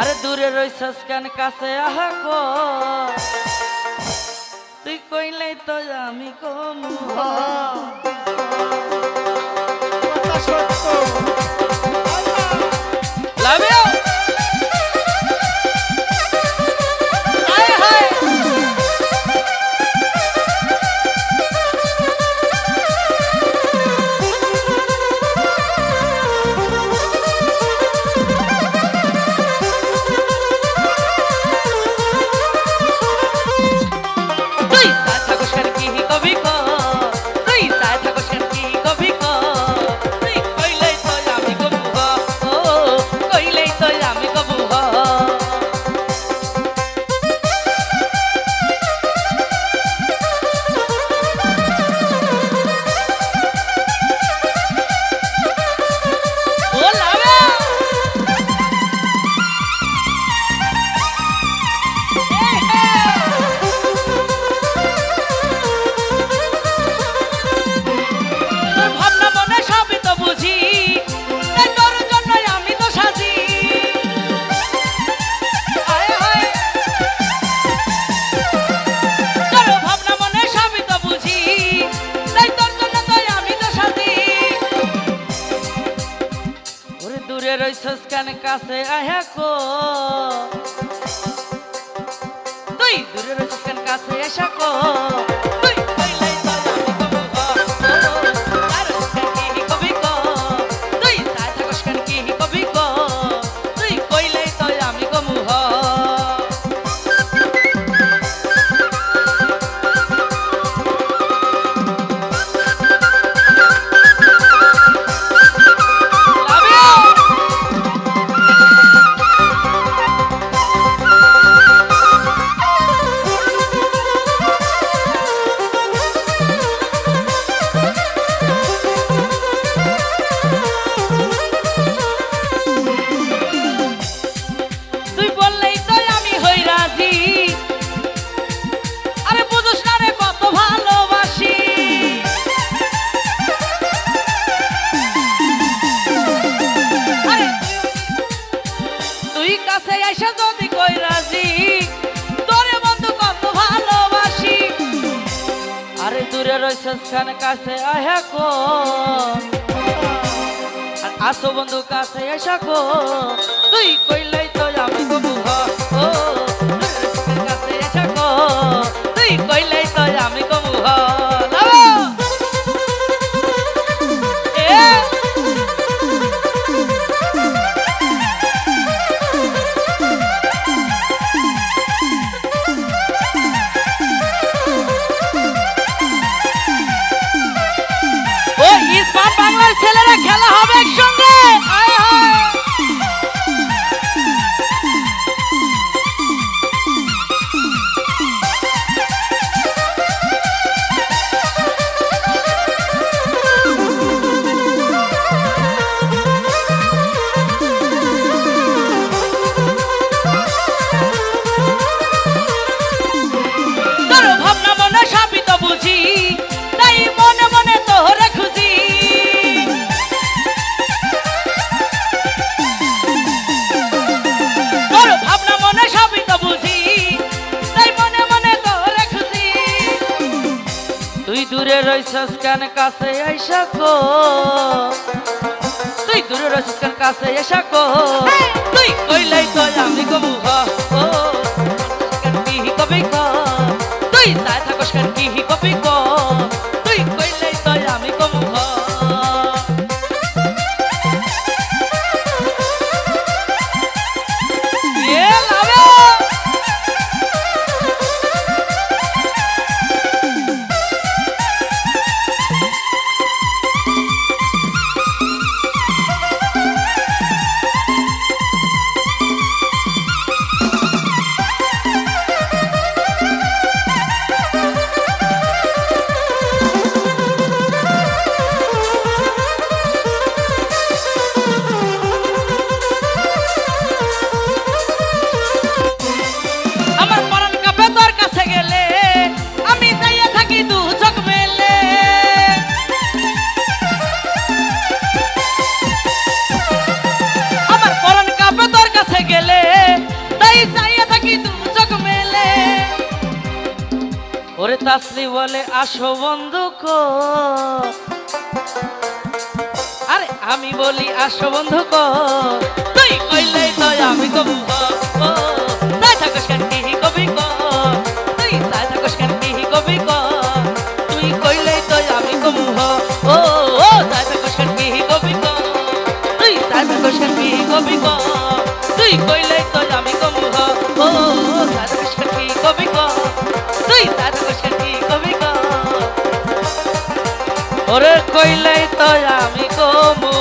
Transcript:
আরে দূরে রইছস কেন কাছে আহা গো তুই কইলেই তো আমি কমু কথা সত্য লাভ ইউ হায় হায় কাছে আয়া কো তুই দূরে রইছস কেন কাছে এসা কো তুই কইলাই তো আমি কবু আর কি কবি কো তুই সাথে থাকস কেন কি কবি কো তুই কইলাই তো আমি কবু দূরে রইছস কেন কাছে আয়া কো আর আসো বন্ধু কাছে এসা কো তুই কইলাই তো আমি কবু ও কাছে এসা কো তুই কইলাই তো আমি কবু বাংলার ছেলেরা খেলা হবে একসঙ্গে ভাবনা মনে সাবিত বুঝি তাই মনে মনে তোরে খুঁজি দূরে রইছস কেন কাছে আইসা কো তুই দূরে রইছস কেন কাছে আইসা কো তুই কইলাই তো আমি কবু ও কি কবি কো তুই সাথে থাকস কেন কি কবি কো তুই কইলাই তো আমি কবু তাসলি বলে আসো বন্ধু কো, আরে আমি বলি আসো বন্ধু কো, তুই কইলেই তো আমি কবু ও তাই থাকস কেন কি কবি কো, তুই তাই থাকস কেন কি কবি কো, তুই কইলেই তো আমি কবু ও ও তাই থাকস কেন কি কবি কো, তুই তাই থাকস কেন কি কবি কো, তুই কইলেই তো আমি কবু ও তাই থাকস কেন কি কবি কো, তুই তাই থাকস কেন কি কবি কো, ওরে কইলেই তো আমি কবু